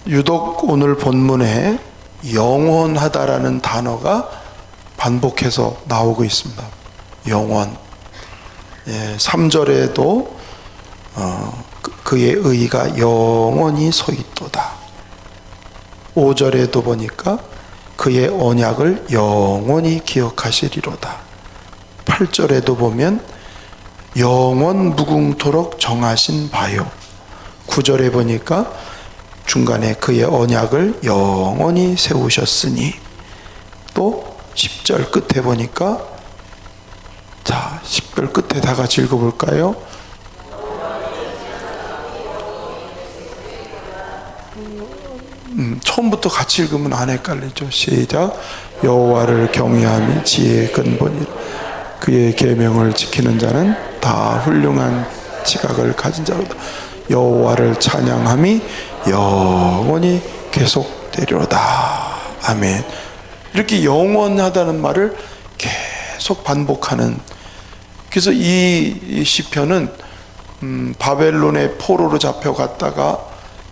유독 오늘 본문에 영원하다라는 단어가 반복해서 나오고 있습니다. 영원. 3절에도 그의 의가 영원히 서 있도다. 5절에도 보니까 그의 언약을 영원히 기억하시리로다. 8절에도 보면 영원 무궁토록 정하신 바요. 9절에 보니까 중간에 그의 언약을 영원히 세우셨으니, 또 10절 끝에 보니까, 자 10절 끝에 다 같이 읽어볼까요? 처음부터 같이 읽으면 안 헷갈리죠. 시작. 여호와를 경외함이 지혜의 근본이라. 그의 계명을 지키는 자는 다 훌륭한 지각을 가진 자로다. 여호와를 찬양함이 영원히 계속되리로다. 아멘. 이렇게 영원하다는 말을 계속 반복하는, 그래서 이 시편은 바벨론의 포로로 잡혀갔다가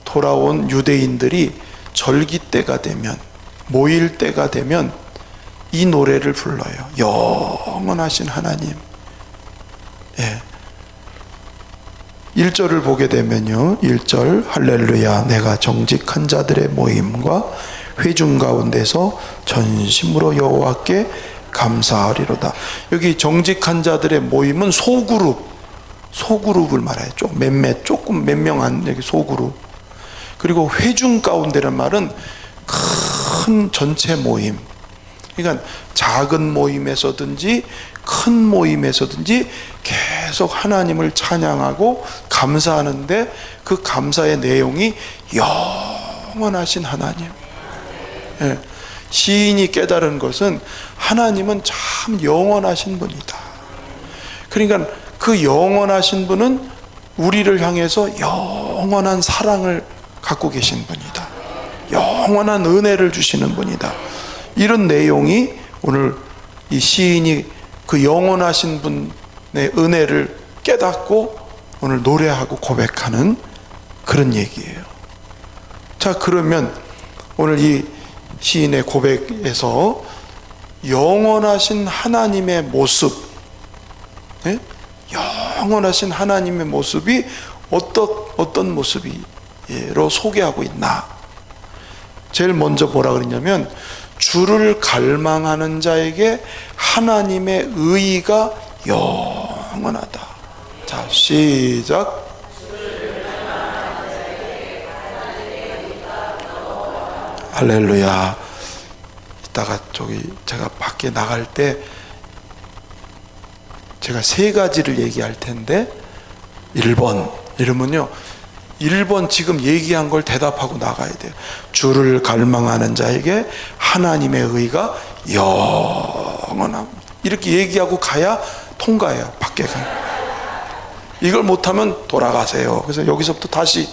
돌아온 유대인들이 절기 때가 되면, 모일 때가 되면 이 노래를 불러요. 영원하신 하나님. 1절을 보게 되면요, 1절 할렐루야 내가 정직한 자들의 모임과 회중 가운데서 전심으로 여호와께 감사하리로다. 여기 정직한 자들의 모임은 소그룹을 말해요. 조금 몇 명한 여기 소그룹. 그리고 회중 가운데란 말은 큰 전체 모임. 그러니까 작은 모임에서든지 큰 모임에서든지 계속 하나님을 찬양하고 감사하는데, 그 감사의 내용이 영원하신 하나님. 시인이 깨달은 것은 하나님은 참 영원하신 분이다. 그러니까 그 영원하신 분은 우리를 향해서 영원한 사랑을 갖고 계신 분이다. 영원한 은혜를 주시는 분이다. 이런 내용이 오늘 이 시인이 그 영원하신 분의 은혜를 깨닫고 오늘 노래하고 고백하는 그런 얘기예요. 자, 그러면 오늘 이 시인의 고백에서 영원하신 하나님의 모습, 영원하신 하나님의 모습이 어떤 모습으로 소개하고 있나? 제일 먼저 뭐라 그러냐면, 주를 갈망하는 자에게 하나님의 의의가 영원하다. 자, 시작. 할렐루야. 이따가 제가 밖에 나갈 때 제가 3가지를 얘기할 텐데, 1번 이러면요, 1번 지금 얘기한 걸 대답하고 나가야 돼요. 주를 갈망하는 자에게 하나님의 의가 영원하고, 이렇게 얘기하고 가야 통과해요. 밖에 가요. 이걸 못하면 돌아가세요. 그래서 여기서부터 다시,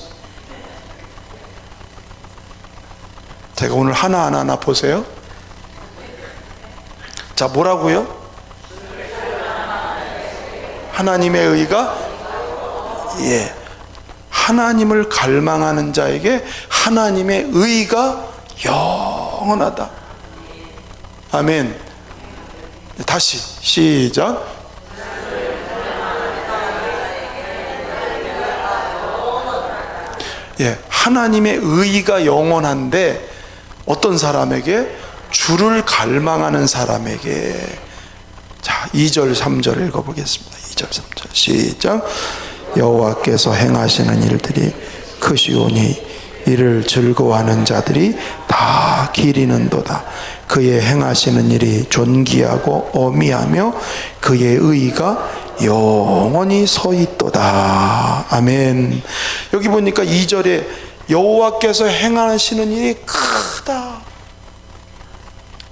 제가 오늘 하나하나 보세요. 자, 뭐라고요? 하나님의 의가, 하나님을 갈망하는 자에게 하나님의 의가 영원하다. 아멘. 다시 시작. 하나님의 의가 영원한데 어떤 사람에게? 주를 갈망하는 사람에게. 자, 2절 3절 읽어보겠습니다. 2절 3절 시작. 여호와께서 행하시는 일들이 크시오니 이를 즐거워하는 자들이 다 기리는도다. 그의 행하시는 일이 존귀하고 어미하며 그의 의가 영원히 서 있도다. 아멘. 여기 보니까 2절에 여호와께서 행하시는 일이 크다.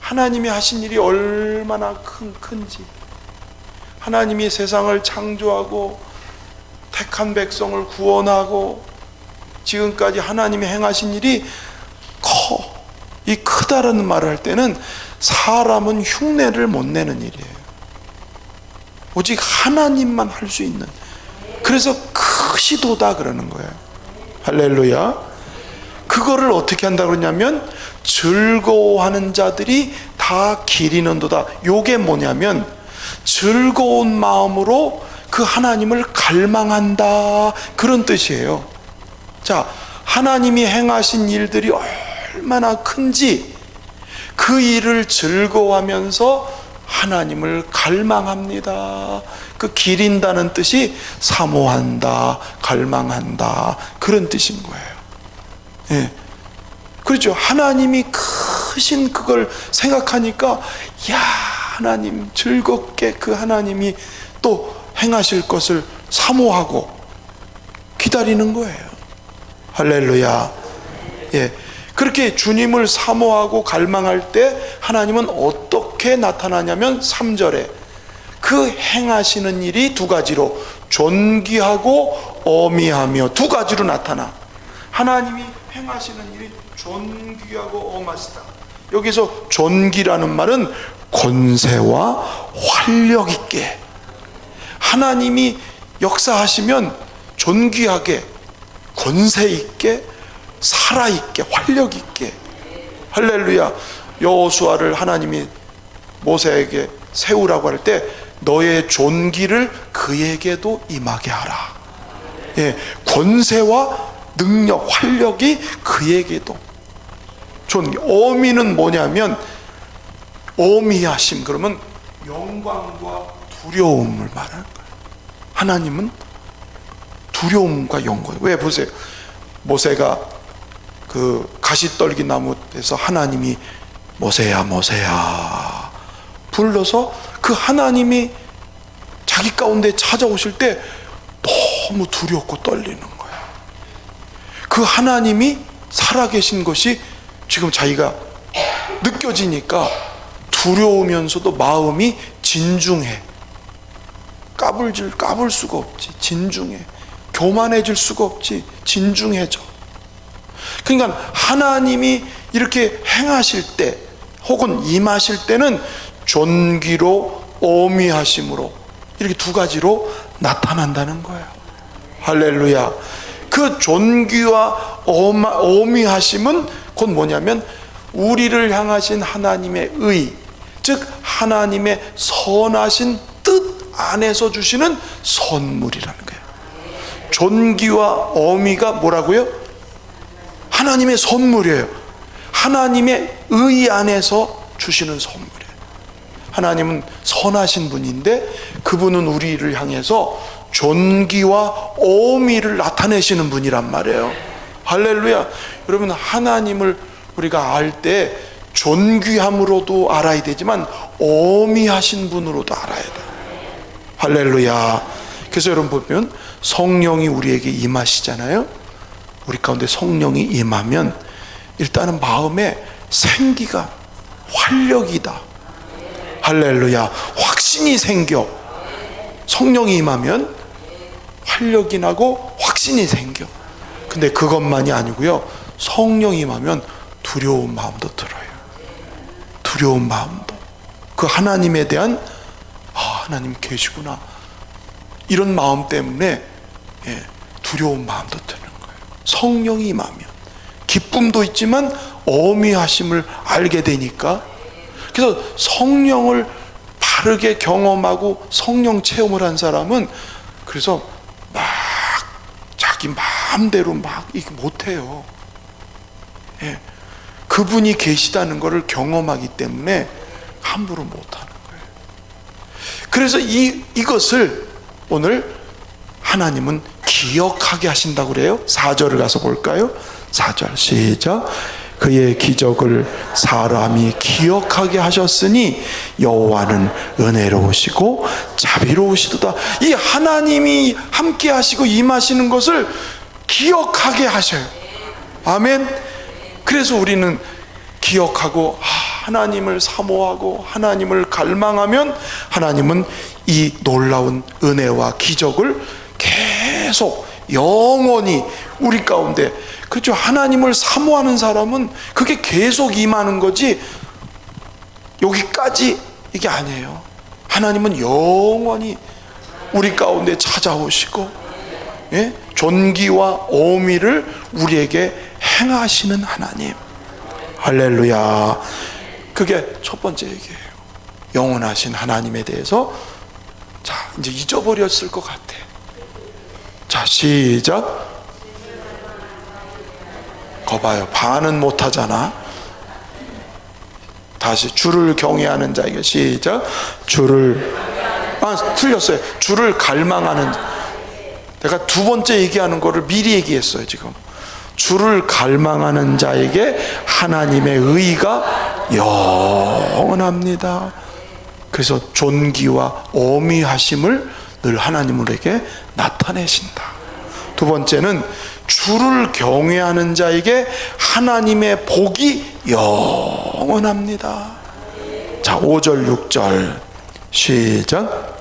하나님이 하신 일이 얼마나 큰지, 하나님이 세상을 창조하고 택한 백성을 구원하고 지금까지 하나님이 행하신 일이 커. 이 크다라는 말을 할 때는 사람은 흉내를 못 내는 일이에요. 오직 하나님만 할 수 있는. 그래서 크시도다 그러는 거예요. 할렐루야. 그거를 어떻게 한다 그러냐면 즐거워하는 자들이 다 기리는도다. 요게 뭐냐면 즐거운 마음으로 그 하나님을 갈망한다, 그런 뜻이에요. 자, 하나님이 행하신 일들이 얼마나 큰지 그 일을 즐거워하면서 하나님을 갈망합니다. 그 기린다는 뜻이 사모한다, 갈망한다, 그런 뜻인 거예요. 예. 그렇죠. 하나님이 크신 그걸 생각하니까, 야, 하나님 즐겁게 그 하나님이 또 행하실 것을 사모하고 기다리는 거예요. 할렐루야. 예. 그렇게 주님을 사모하고 갈망할 때 하나님은 어떻게 나타나냐면 3절에 그 행하시는 일이 두 가지로 존귀하고 어미하며 두 가지로 나타나. 하나님이 행하시는 일이 존귀하고 어마시다. 여기서 존귀라는 말은 권세와 활력 있게, 하나님이 역사하시면 존귀하게, 권세 있게, 살아있게, 활력 있게. 할렐루야. 여호수아를 하나님이 모세에게 세우라고 할 때 너의 존귀를 그에게도 임하게 하라. 예, 권세와 능력, 활력이 그에게도. 존귀. 어미는 뭐냐면 어미하심, 그러면 영광과 두려움을 말하는 거예요. 하나님은 두려움과 영광. 왜 보세요. 모세가 그 가시떨기 나무에서 하나님이 모세야 모세야 불러서 그 하나님이 자기 가운데 찾아오실 때 너무 두렵고 떨리는 거예요. 그 하나님이 살아계신 것이 지금 자기가 느껴지니까 두려우면서도 마음이 진중해. 까불 수가 없지. 진중해. 교만해질 수가 없지. 진중해져. 그러니까 하나님이 이렇게 행하실 때 혹은 임하실 때는 존귀로 어미하심으로 이렇게 두 가지로 나타난다는 거예요. 할렐루야. 그 존귀와 어미하심은 곧 뭐냐면 우리를 향하신 하나님의 의, 즉 하나님의 선하신 뜻 안에서 주시는 선물이라는 거예요. 존귀와 어미가 뭐라고요? 하나님의 선물이에요. 하나님의 의 안에서 주시는 선물이에요. 하나님은 선하신 분인데 그분은 우리를 향해서 존귀와 어미를 나타내시는 분이란 말이에요. 할렐루야. 여러분, 하나님을 우리가 알 때 존귀함으로도 알아야 되지만 어미하신 분으로도 알아야 돼요. 할렐루야. 그래서 여러분 보면 성령이 우리에게 임하시잖아요. 우리 가운데 성령이 임하면 일단은 마음에 생기가, 활력이다. 할렐루야. 확신이 생겨. 성령이 임하면 활력이 나고 확신이 생겨. 근데 그것만이 아니고요, 성령이 임하면 두려운 마음도 들어요. 두려운 마음도. 그 하나님에 대한 하나님 계시구나, 이런 마음 때문에 두려운 마음도 드는 거예요. 성령이 임하면 기쁨도 있지만 어미하심을 알게 되니까. 그래서 성령을 바르게 경험하고 성령 체험을 한 사람은 그래서 막 자기 마음대로 막 이게 못해요. 그분이 계시다는 것을 경험하기 때문에 함부로 못하는 거예요. 그래서 이것을 오늘 하나님은 기억하게 하신다고 그래요. 4절을 가서 볼까요? 4절 시작. 그의 기적을 사람이 기억하게 하셨으니 여호와는 은혜로우시고 자비로우시도다. 이 하나님이 함께 하시고 임하시는 것을 기억하게 하셔요. 아멘. 그래서 우리는 기억하고 하나님을 사모하고 하나님을 갈망하면 하나님은 이 놀라운 은혜와 기적을 계속 영원히 우리 가운데, 그렇죠, 하나님을 사모하는 사람은 그게 계속 임하는 거지 여기까지 이게 아니에요. 하나님은 영원히 우리 가운데 찾아오시고 존귀와 어미를 우리에게 행하시는 하나님. 할렐루야. 그게 첫 번째 얘기예요. 영원하신 하나님에 대해서 자 이제 잊어버렸을 것 같아. 자 시작. 거봐요, 반은 못하잖아. 다시 주를 경외하는 자에게 시작. 주를 틀렸어요. 주를 갈망하는 자. 내가 두 번째 얘기하는 거를 미리 얘기했어요. 지금 주를 갈망하는 자에게 하나님의 의가 영원합니다. 그래서 존귀와 어미하심을 늘 하나님에게 나타내신다. 두 번째는 주를 경외하는 자에게 하나님의 복이 영원합니다. 자 5절 6절 시작.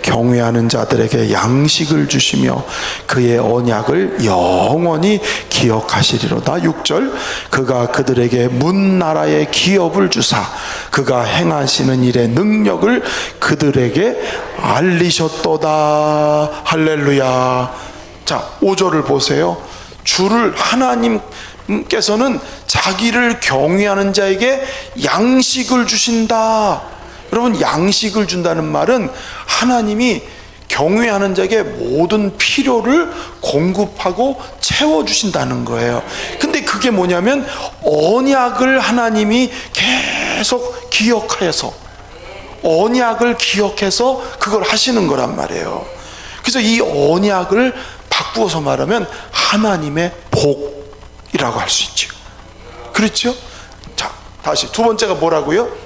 경외하는 자들에게 양식을 주시며 그의 언약을 영원히 기억하시리로다. 6절. 그가 그들에게 문나라의 기업을 주사 그가 행하시는 일의 능력을 그들에게 알리셨도다. 할렐루야. 자 5절을 보세요. 주를 하나님께서는 자기를 경외하는 자에게 양식을 주신다. 여러분, 양식을 준다는 말은 하나님이 경외하는 자에게 모든 필요를 공급하고 채워주신다는 거예요. 근데 그게 뭐냐면 언약을 하나님이 계속 기억해서, 언약을 기억해서 그걸 하시는 거란 말이에요. 그래서 이 언약을 바꾸어서 말하면 하나님의 복이라고 할 수 있죠. 그렇죠? 자, 다시 두 번째가 뭐라고요?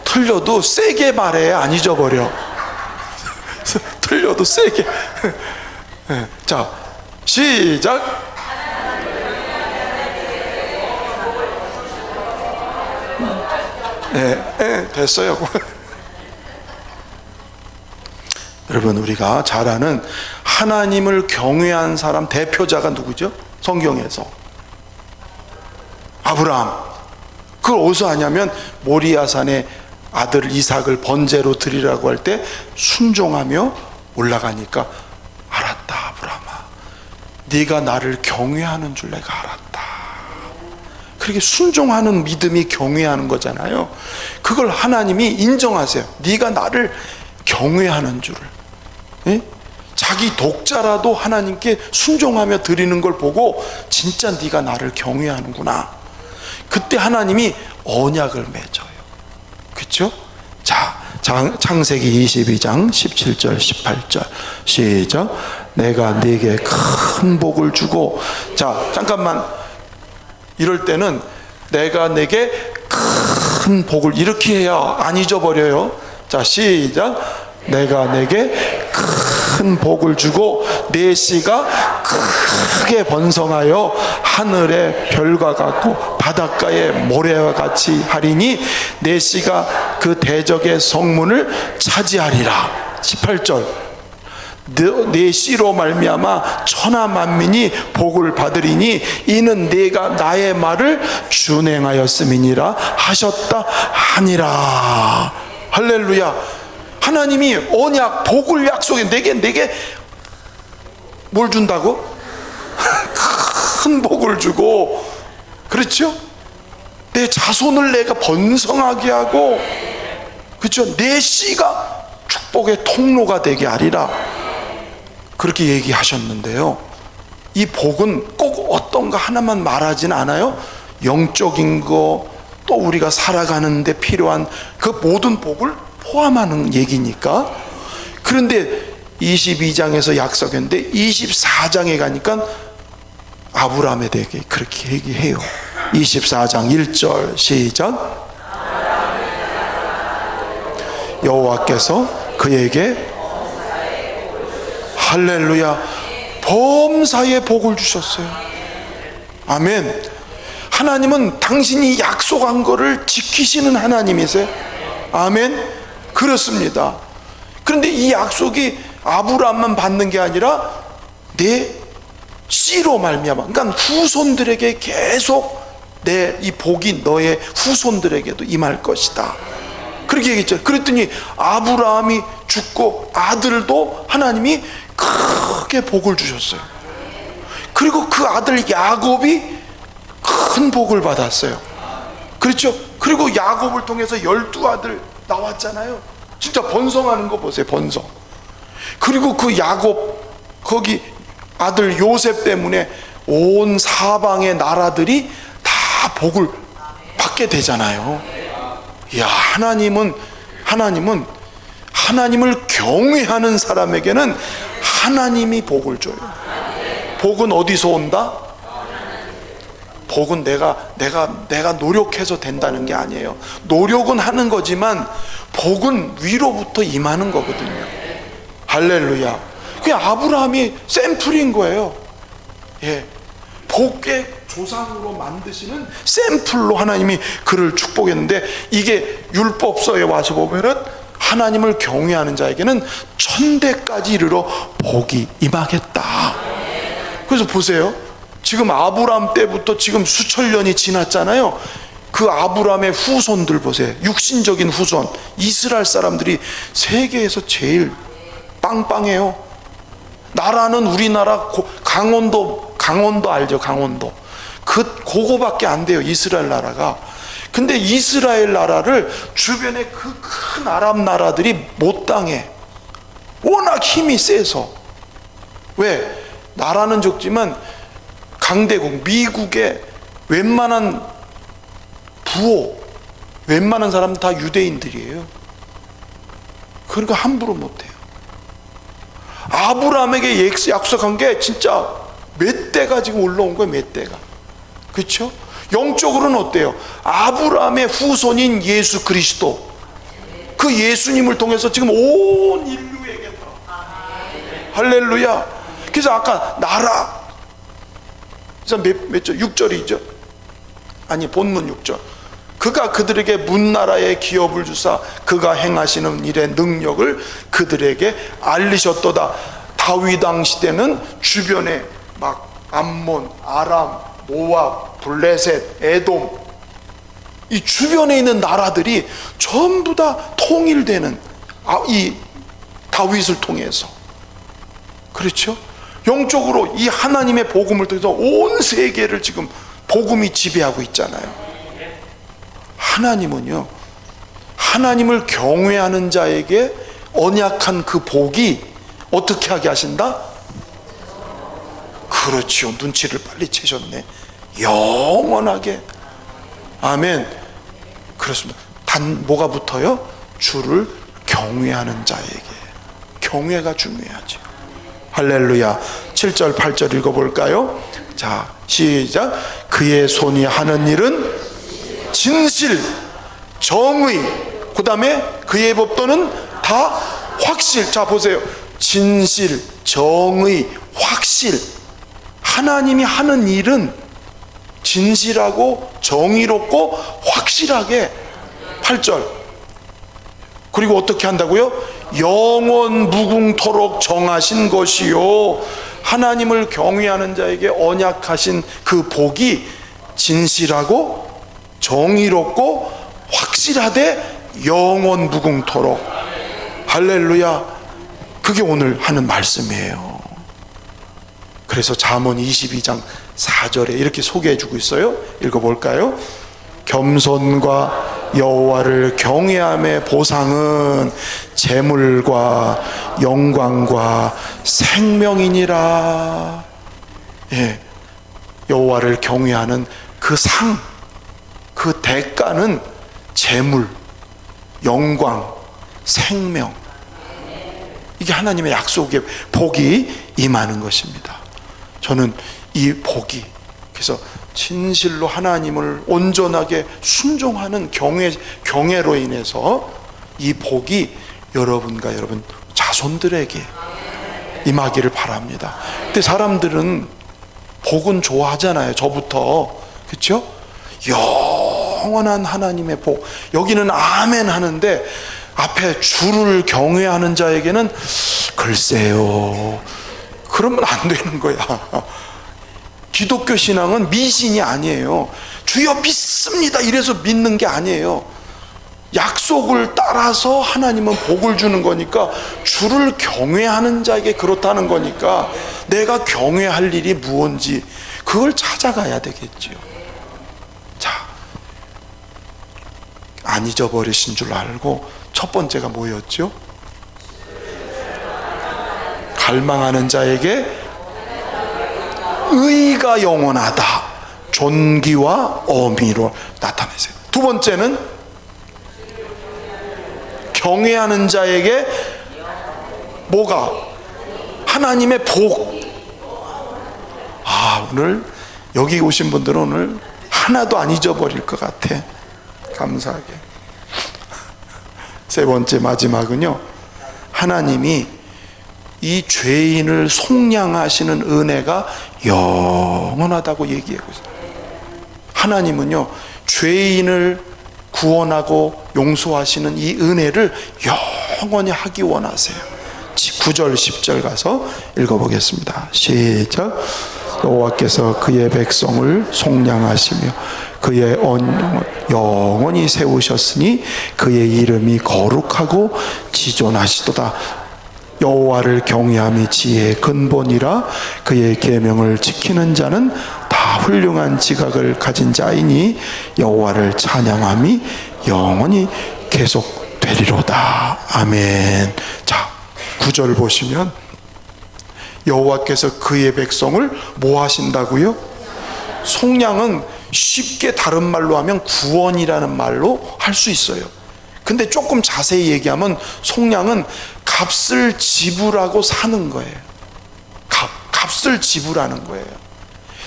틀려도 세게 말해. 안 잊어버려. 틀려도 세게. 자 시작. 됐어요. 여러분, 우리가 잘 아는 하나님을 경외한 사람 대표자가 누구죠? 성경에서 아브라함. 그걸 어디서 하냐면 모리아산에 아들 이삭을 번제로 드리라고 할 때 순종하며 올라가니까, 알았다 아브라함아, 네가 나를 경외하는 줄 내가 알았다. 그렇게 순종하는 믿음이 경외하는 거잖아요. 그걸 하나님이 인정하세요. 네가 나를 경외하는 줄을. 예? 자기 독자라도 하나님께 순종하며 드리는 걸 보고 진짜 네가 나를 경외하는구나. 그때 하나님이 언약을 맺어요. 그렇죠? 자, 창세기 22장 17절 18절 시작. 내가 네게 큰 복을 주고. 자, 잠깐만. 이럴 때는 내가 내게 큰 복을 이렇게 해야 안 잊어버려요. 자, 시작. 내가 내게 큰 복을 주고 내 씨가 크게 번성하여 하늘의 별과 같고 바닷가의 모래와 같이 하리니 내 씨가 그 대적의 성문을 차지하리라. 18절. 내 씨로 말미암아 천하 만민이 복을 받으리니 이는 네가 나의 말을 준행하였음이니라 하셨다 하니라. 할렐루야. 하나님이 언약, 복을 약속해. 내게 뭘 준다고? 큰 복을 주고, 그렇죠? 내 자손을 내가 번성하게 하고, 그렇죠? 내 씨가 축복의 통로가 되게 하리라. 그렇게 얘기하셨는데요, 이 복은 꼭 어떤 거 하나만 말하진 않아요. 영적인 거, 또 우리가 살아가는 데 필요한 그 모든 복을 포함하는 얘기니까. 그런데 22장에서 약속했는데 24장에 가니까 아브라함에 대해 그렇게 얘기해요. 24장 1절 시작. 여호와께서 그에게, 할렐루야, 범사에 복을 주셨어요. 아멘. 하나님은 당신이 약속한 거를 지키시는 하나님이세요. 아멘. 그렇습니다. 그런데 이 약속이 아브라함만 받는 게 아니라 내 씨로 말미암아, 그러니까 후손들에게 계속 내 이 복이 너의 후손들에게도 임할 것이다. 그렇게 얘기했죠. 그랬더니 아브라함이 죽고 아들도 하나님이 크게 복을 주셨어요. 그리고 그 아들 야곱이 큰 복을 받았어요. 그렇죠? 그리고 야곱을 통해서 12아들 나왔잖아요. 진짜 번성하는 거 보세요. 번성. 그리고 그 야곱 거기 아들 요셉 때문에 온 사방의 나라들이 다 복을 받게 되잖아요. 이야, 하나님은 하나님을 경외하는 사람에게는 하나님이 복을 줘요. 복은 어디서 온다? 복은 내가 노력해서 된다는 게 아니에요. 노력은 하는 거지만 복은 위로부터 임하는 거거든요. 할렐루야. 그냥 아브라함이 샘플인 거예요. 예, 복의 조상으로 만드시는 샘플로 하나님이 그를 축복했는데, 이게 율법서에 와서 보면은 하나님을 경외하는 자에게는 천대까지 이르러 복이 임하겠다. 그래서 보세요. 지금 아브라함 때부터 지금 수천 년이 지났잖아요. 그 아브라함의 후손들 보세요. 육신적인 후손 이스라엘 사람들이 세계에서 제일 빵빵해요. 나라는 우리나라 강원도 알죠? 강원도 그거밖에 안 돼요, 이스라엘 나라가. 근데 이스라엘 나라를 주변에 그 큰 아랍 나라들이 못 당해. 워낙 힘이 세서. 왜? 나라는 적지만 강대국 미국의 웬만한 부호, 웬만한 사람은 다 유대인들이에요. 그러니까 함부로 못해요. 아브라함에게 약속한 게 진짜 몇 대가 지금 올라온 거예요. 몇 대가. 그렇죠? 영적으로는 어때요? 아브라함의 후손인 예수 그리스도, 그 예수님을 통해서 지금 온 인류에게 다. 할렐루야. 그래서 아까 나라, 그래서 몇 절? 6절이죠. 아니, 본문 6절. 그가 그들에게 문나라의 기업을 주사 그가 행하시는 일의 능력을 그들에게 알리셨도다. 다윗 왕 시대는 주변에 막 암몬, 아람, 모압, 블레셋, 에돔, 이 주변에 있는 나라들이 전부 다 통일되는 이 다윗을 통해서. 그렇죠? 영적으로 이 하나님의 복음을 통해서 온 세계를 지금 복음이 지배하고 있잖아요. 하나님은요, 하나님을 경외하는 자에게 언약한 그 복이 어떻게 하게 하신다? 그렇지요. 눈치를 빨리 채셨네. 영원하게. 아멘. 그렇습니다. 단 뭐가 붙어요? 주를 경외하는 자에게. 경외가 중요하죠. 할렐루야. 7절 8절 읽어볼까요? 자, 시작. 그의 손이 하는 일은 진실, 정의, 그 다음에 그의 법도는 다 확실. 자, 보세요. 진실, 정의, 확실. 하나님이 하는 일은 진실하고 정의롭고 확실하게. 8절. 그리고 어떻게 한다고요? 영원 무궁토록 정하신 것이요. 하나님을 경외하는 자에게 언약하신 그 복이 진실하고 정의롭고 확실하되 영원 무궁토록. 할렐루야. 그게 오늘 하는 말씀이에요. 그래서 잠언 22장 4절에 이렇게 소개해 주고 있어요. 읽어볼까요? 겸손과 여호와를 경외함의 보상은 재물과 영광과 생명이니라. 예, 여호와를 경외하는 그 상, 그 대가는 재물, 영광, 생명. 이게 하나님의 약속의 복이 임하는 것입니다. 저는 이 복이, 그래서 진실로 하나님을 온전하게 순종하는 경외로 인해서 이 복이 여러분과 여러분 자손들에게 임하기를 바랍니다. 근데 사람들은 복은 좋아하잖아요. 저부터. 그렇죠? 영원한 하나님의 복. 여기는 아멘 하는데 앞에 주를 경외하는 자에게는 글쎄요, 그러면 안 되는 거야. 기독교 신앙은 미신이 아니에요. 주여 믿습니다 이래서 믿는 게 아니에요. 약속을 따라서 하나님은 복을 주는 거니까 주를 경외하는 자에게 그렇다는 거니까 내가 경외할 일이 무언지 그걸 찾아가야 되겠지요. 자, 안 잊어버리신 줄 알고 첫 번째가 뭐였죠? 갈망하는 자에게 의가 영원하다. 존귀와 어미로 나타내세요. 두 번째는 경외하는 자에게 뭐가? 하나님의 복. 오늘 여기 오신 분들은 오늘 하나도 안 잊어버릴 것 같아. 감사하게. 세 번째 마지막은요, 하나님이 이 죄인을 속량하시는 은혜가 영원하다고 얘기하고 있어요. 하나님은요, 죄인을 구원하고 용서하시는 이 은혜를 영원히 하기 원하세요. 9절 10절 가서 읽어보겠습니다. 시작. 여호와께서 그의 백성을 속량하시며 그의 언약을 영원히 세우셨으니 그의 이름이 거룩하고 지존하시도다. 여호와를 경외함이 지혜의 근본이라 그의 계명을 지키는 자는 다 훌륭한 지각을 가진 자이니 여호와를 찬양함이 영원히 계속되리로다. 아멘. 자, 9절 보시면 여호와께서 그의 백성을 뭐 하신다고요? 속량은 쉽게 다른 말로 하면 구원이라는 말로 할 수 있어요. 근데 조금 자세히 얘기하면 속량은 값을 지불하고 사는 거예요. 값을 지불하는 거예요.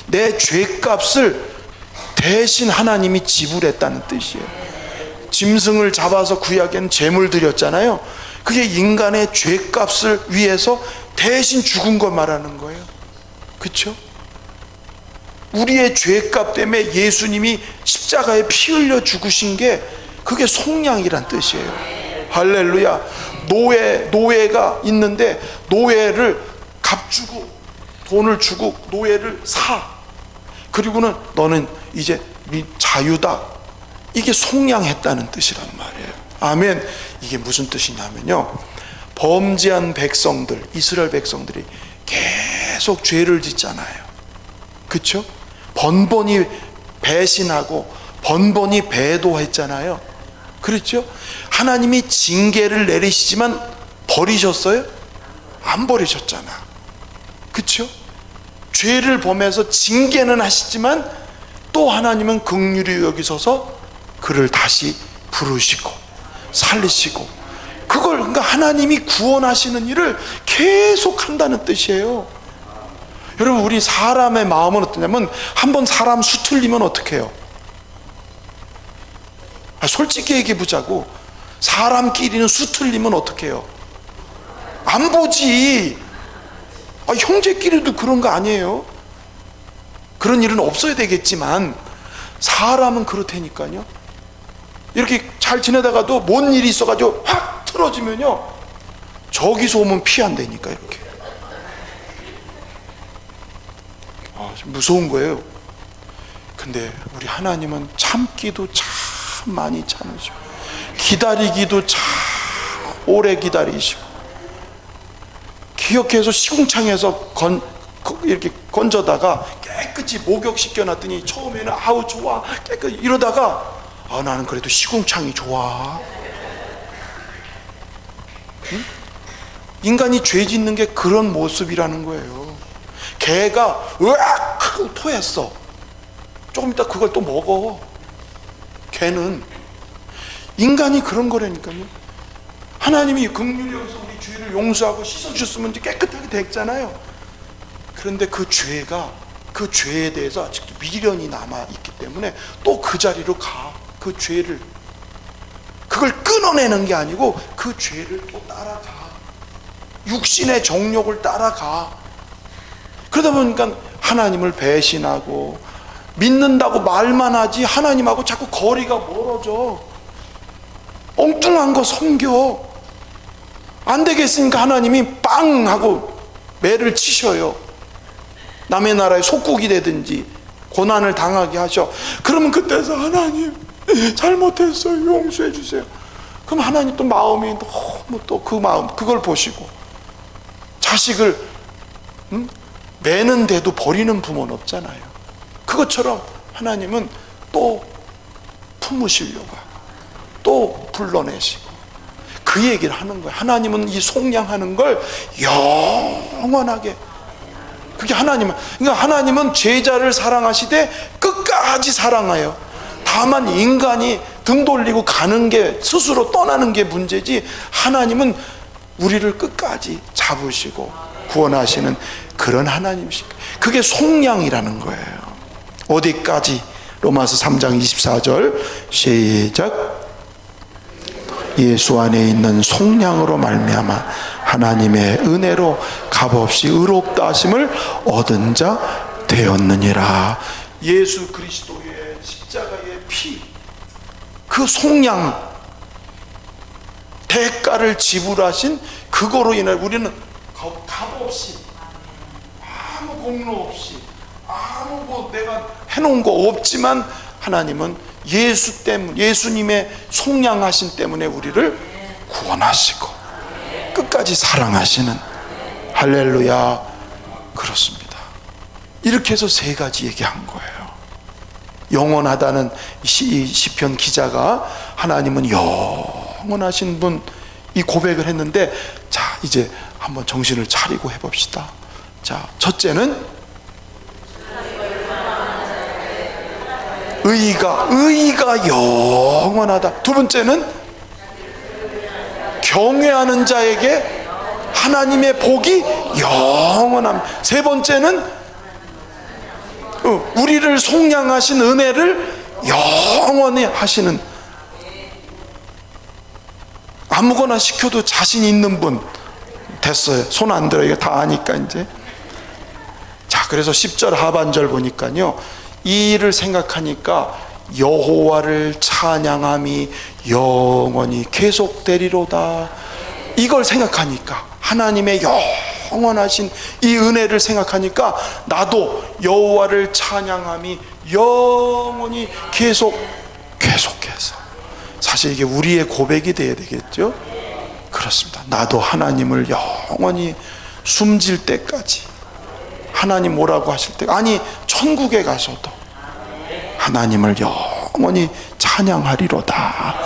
내 죄값을 대신 하나님이 지불했다는 뜻이에요. 짐승을 잡아서 구약에는 제물 드렸잖아요. 그게 인간의 죄값을 위해서 대신 죽은 걸 말하는 거예요. 그렇죠? 우리의 죄값 때문에 예수님이 십자가에 피 흘려 죽으신 게 그게 속량이란 뜻이에요. 할렐루야. 노예가 있는데 노예를 값 주고 돈을 주고 노예를 사. 그리고는 너는 이제 자유다. 이게 속량했다는 뜻이란 말이에요. 아멘. 이게 무슨 뜻이냐면요, 범죄한 백성들, 이스라엘 백성들이 계속 죄를 짓잖아요. 그렇죠? 번번이 배신하고 번번이 배도했잖아요. 그렇죠? 하나님이 징계를 내리시지만 버리셨어요? 안 버리셨잖아. 그렇죠? 죄를 범해서 징계는 하시지만 또 하나님은 긍휼히 여기셔서 그를 다시 부르시고 살리시고, 그걸 그러니까 하나님이 구원하시는 일을 계속 한다는 뜻이에요. 여러분, 우리 사람의 마음은 어떠냐면 한번 사람 수틀리면 어떻게 해요? 솔직히 얘기해 보자고. 사람끼리는 수틀리면 어떻게 해요? 안 보지. 형제끼리도 그런 거 아니에요? 그런 일은 없어야 되겠지만 사람은 그렇다니까요. 이렇게 잘 지내다가도 뭔 일이 있어가지고 확 틀어지면요, 저기서 오면 피 안 되니까 이렇게. 무서운 거예요. 근데 우리 하나님은 참기도 참 많이 참으시고 기다리기도 참 오래 기다리시고, 기억해서 시궁창에서 이렇게 건져다가 깨끗이 목욕시켜 놨더니 처음에는 아우 좋아 깨끗이 이러다가 나는 그래도 시궁창이 좋아. 응? 인간이 죄 짓는 게 그런 모습이라는 거예요. 개가 으악 하고 토했어. 조금 있다 그걸 또 먹어. 개는. 인간이 그런 거라니까요. 하나님이 긍휼히 여기서 우리 죄를 용서하고 씻어주셨으면 이제 깨끗하게 됐잖아요. 그런데 그 죄가, 그 죄에 대해서 아직도 미련이 남아있기 때문에 또 그 자리로 가. 그 죄를, 그걸 끊어내는 게 아니고 그 죄를 또 따라가. 육신의 정욕을 따라가. 그러다 보니까 하나님을 배신하고 믿는다고 말만 하지 하나님하고 자꾸 거리가 멀어져. 엉뚱한 거 섬겨. 안 되겠으니까 하나님이 빵 하고 매를 치셔요. 남의 나라에 속국이 되든지 고난을 당하게 하셔. 그러면 그때서 하나님 잘못했어요, 용서해 주세요. 그럼 하나님 또 마음이 너무 또 그 마음, 그걸 보시고 자식을 매는데도 버리는 부모는 없잖아요. 그것처럼 하나님은 또 품으시려고 하고 또 불러내시고 그 얘기를 하는 거예요. 하나님은 이 속량하는 걸 영원하게, 그게 하나님은, 그러니까 하나님은 죄자를 사랑하시되 끝까지 사랑해요. 다만 인간이 등 돌리고 가는 게, 스스로 떠나는 게 문제지, 하나님은 우리를 끝까지 잡으시고 구원하시는 그런 하나님이시고, 그게 속량이라는 거예요. 어디까지? 로마서 3장 24절 시작. 예수 안에 있는 속량으로 말미암아 하나님의 은혜로 값없이 의롭다 하심을 얻은 자 되었느니라. 예수 그리스도의 십자가의 피, 그 속량, 대가를 지불하신 그거로 인해 우리는 값없이, 아무 공로 없이, 아무 뭐 내가 해놓은 거 없지만 하나님은 예수 때문에, 예수님의 속량하신 때문에 우리를 구원하시고 끝까지 사랑하시는, 할렐루야. 그렇습니다. 이렇게 해서 세 가지 얘기한 거예요. 영원하다는 시편 기자가 하나님은 영원하신 분, 이 고백을 했는데, 자 이제 한번 정신을 차리고 해봅시다. 자, 첫째는 의가 영원하다. 두 번째는 경외하는 자에게 하나님의 복이 영원합니다. 세 번째는 우리를 속량하신 은혜를 영원히 하시는, 아무거나 시켜도 자신 있는 분. 됐어요. 손 안 들어요. 이거 다 아니까 이제. 자, 그래서 10절 하반절 보니까요, 이 일을 생각하니까 여호와를 찬양함이 영원히 계속되리로다. 이걸 생각하니까, 하나님의 영원하신 이 은혜를 생각하니까 나도 여호와를 찬양함이 영원히 계속해서, 사실 이게 우리의 고백이 돼야 되겠죠. 그렇습니다. 나도 하나님을 영원히 숨질 때까지, 하나님 뭐라고 하실 때, 아니 천국에 가서도 하나님을 영원히 찬양하리로다.